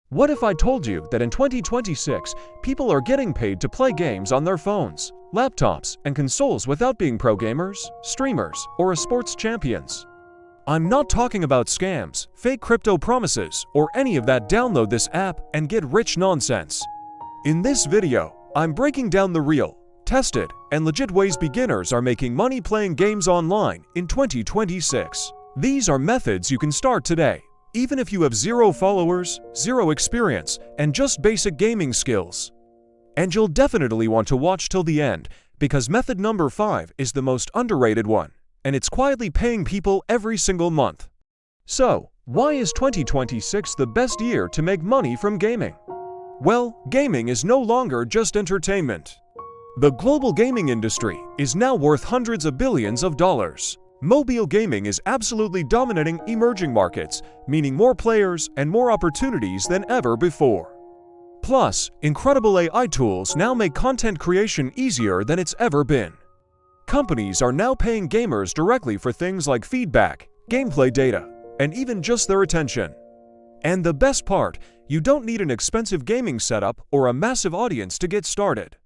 What if I told you that in 2026, people are getting paid to play games on their phones, laptops, and consoles without being pro gamers, streamers, or sports champions? I'm not talking about scams, fake crypto promises, or any of that download this app and get rich nonsense. In this video, I'm breaking down the real, tested, and legit ways beginners are making money playing games online in 2026. These are methods you can start today, even if you have 0 followers, 0 experience, and just basic gaming skills. And you'll definitely want to watch till the end, because method number 5 is the most underrated one, and it's quietly paying people every single month. So, why is 2026 the best year to make money from gaming? Well, gaming is no longer just entertainment. The global gaming industry is now worth hundreds of billions of dollars. Mobile gaming is absolutely dominating emerging markets, meaning more players and more opportunities than ever before. Plus, incredible AI tools now make content creation easier than it's ever been. Companies are now paying gamers directly for things like feedback, gameplay data, and even just their attention. And the best part, you don't need an expensive gaming setup or a massive audience to get started.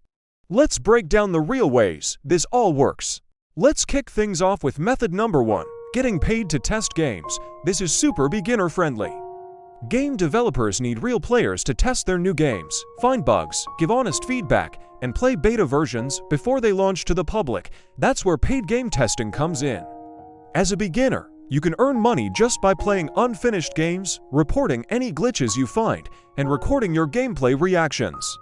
Let's break down the real ways this all works. Let's kick things off with method number 1, getting paid to test games. This is super beginner-friendly. Game developers need real players to test their new games, find bugs, give honest feedback, and play beta versions before they launch to the public. That's where paid game testing comes in. As a beginner, you can earn money just by playing unfinished games, reporting any glitches you find, and recording your gameplay reactions.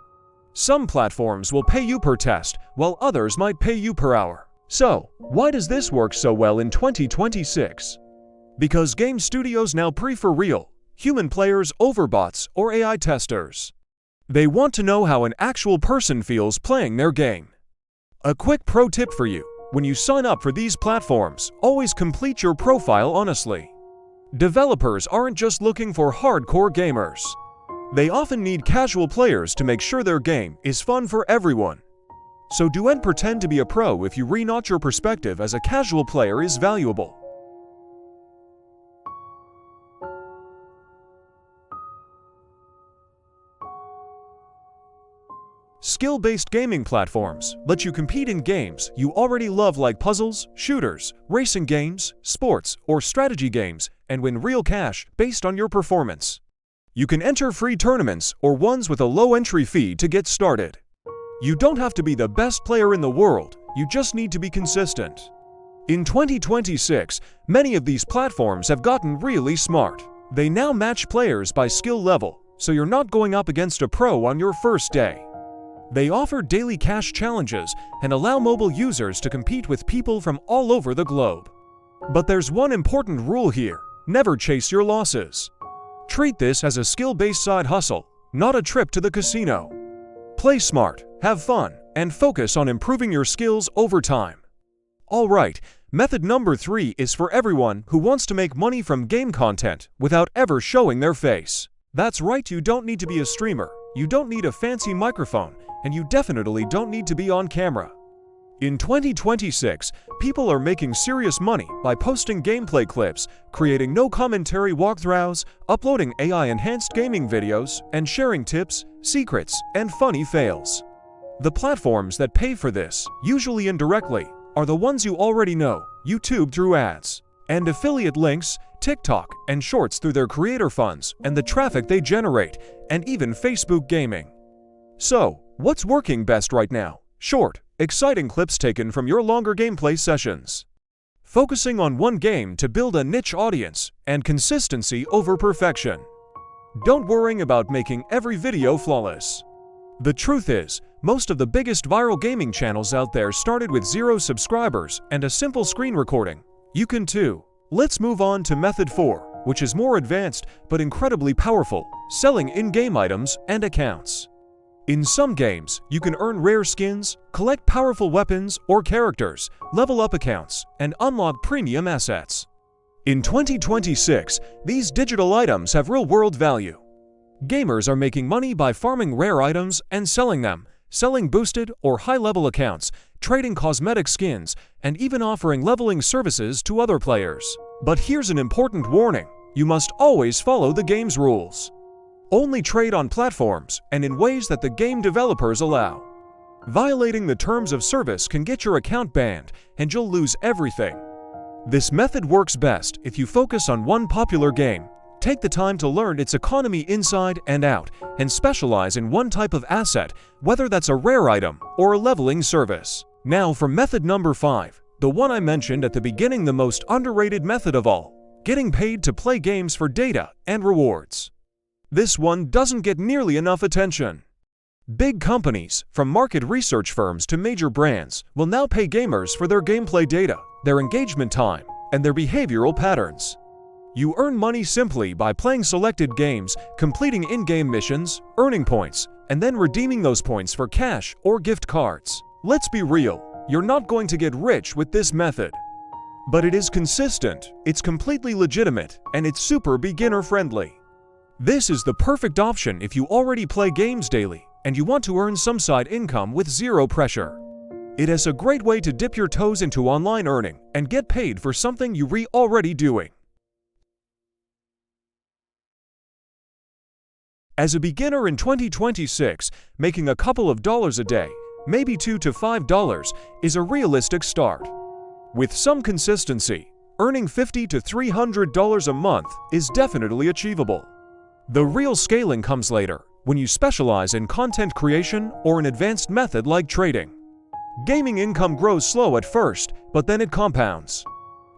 Some platforms will pay you per test, while others might pay you per hour. So, why does this work so well in 2026? Because game studios now prefer real, human players over bots or AI testers. They want to know how an actual person feels playing their game. A quick pro tip for you: when you sign up for these platforms, always complete your profile honestly. Developers aren't just looking for hardcore gamers. They often need casual players to make sure their game is fun for everyone. So don't pretend to be a pro if you re-not your perspective as a casual player is valuable. Skill-based gaming platforms let you compete in games you already love, like puzzles, shooters, racing games, sports, or strategy games, and win real cash based on your performance. You can enter free tournaments or ones with a low entry fee to get started. You don't have to be the best player in the world, you just need to be consistent. In 2026, many of these platforms have gotten really smart. They now match players by skill level, so you're not going up against a pro on your first day. They offer daily cash challenges and allow mobile users to compete with people from all over the globe. But there's one important rule here: never chase your losses. Treat this as a skill-based side hustle, not a trip to the casino. Play smart, have fun, and focus on improving your skills over time. Alright, method number 3 is for everyone who wants to make money from game content without ever showing their face. That's right, you don't need to be a streamer, you don't need a fancy microphone, and you definitely don't need to be on camera. In 2026, people are making serious money by posting gameplay clips, creating no-commentary walkthroughs, uploading AI-enhanced gaming videos, and sharing tips, secrets, and funny fails. The platforms that pay for this, usually indirectly, are the ones you already know: YouTube through ads, and affiliate links, TikTok, and Shorts through their creator funds and the traffic they generate, and even Facebook gaming. So, what's working best right now? Short, exciting clips taken from your longer gameplay sessions. Focusing on one game to build a niche audience, and consistency over perfection. Don't worry about making every video flawless. The truth is, most of the biggest viral gaming channels out there started with 0 subscribers and a simple screen recording. You can too. Let's move on to method 4, which is more advanced but incredibly powerful: selling in-game items and accounts. In some games, you can earn rare skins, collect powerful weapons or characters, level up accounts, and unlock premium assets. In 2026, these digital items have real-world value. Gamers are making money by farming rare items and selling them, selling boosted or high-level accounts, trading cosmetic skins, and even offering leveling services to other players. But here's an important warning: you must always follow the game's rules. Only trade on platforms and in ways that the game developers allow. Violating the terms of service can get your account banned, and you'll lose everything. This method works best if you focus on one popular game, take the time to learn its economy inside and out, and specialize in one type of asset, whether that's a rare item or a leveling service. Now for method number 5, the one I mentioned at the beginning, the most underrated method of all, getting paid to play games for data and rewards. This one doesn't get nearly enough attention. Big companies, from market research firms to major brands, will now pay gamers for their gameplay data, their engagement time, and their behavioral patterns. You earn money simply by playing selected games, completing in-game missions, earning points, and then redeeming those points for cash or gift cards. Let's be real, you're not going to get rich with this method. But it is consistent, it's completely legitimate, and it's super beginner-friendly. This is the perfect option if you already play games daily and you want to earn some side income with zero pressure. It is a great way to dip your toes into online earning and get paid for something you're already doing. As a beginner in 2026, making a couple of dollars a day, maybe $2 to $5, is a realistic start. With some consistency, earning $50 to $300 a month is definitely achievable. The real scaling comes later, when you specialize in content creation or an advanced method like trading. Gaming income grows slow at first, but then it compounds.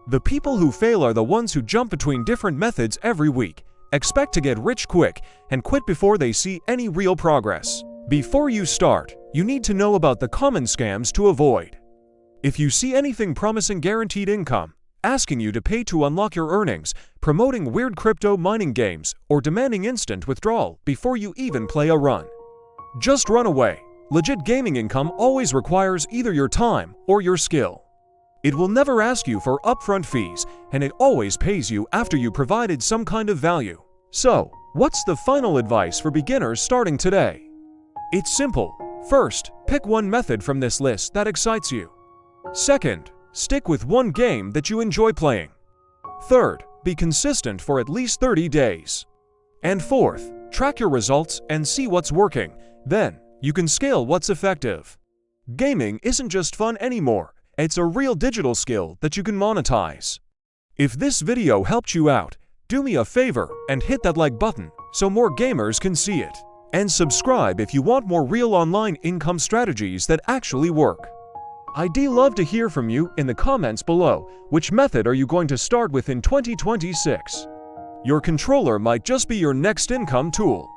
The people who fail are the ones who jump between different methods every week, expect to get rich quick, and quit before they see any real progress. Before you start, you need to know about the common scams to avoid. If you see anything promising guaranteed income, asking you to pay to unlock your earnings, promoting weird crypto mining games, or demanding instant withdrawal before you even play a run, just run away. Legit gaming income always requires either your time or your skill. It will never ask you for upfront fees, and it always pays you after you provided some kind of value. So, what's the final advice for beginners starting today? It's simple. First, pick one method from this list that excites you. Second, stick with one game that you enjoy playing. Third, be consistent for at least 30 days. And fourth, track your results and see what's working. Then, you can scale what's effective. Gaming isn't just fun anymore, it's a real digital skill that you can monetize. If this video helped you out, do me a favor and hit that like button so more gamers can see it. And subscribe if you want more real online income strategies that actually work. I'd love to hear from you in the comments below. Which method are you going to start with in 2026? Your controller might just be your next income tool.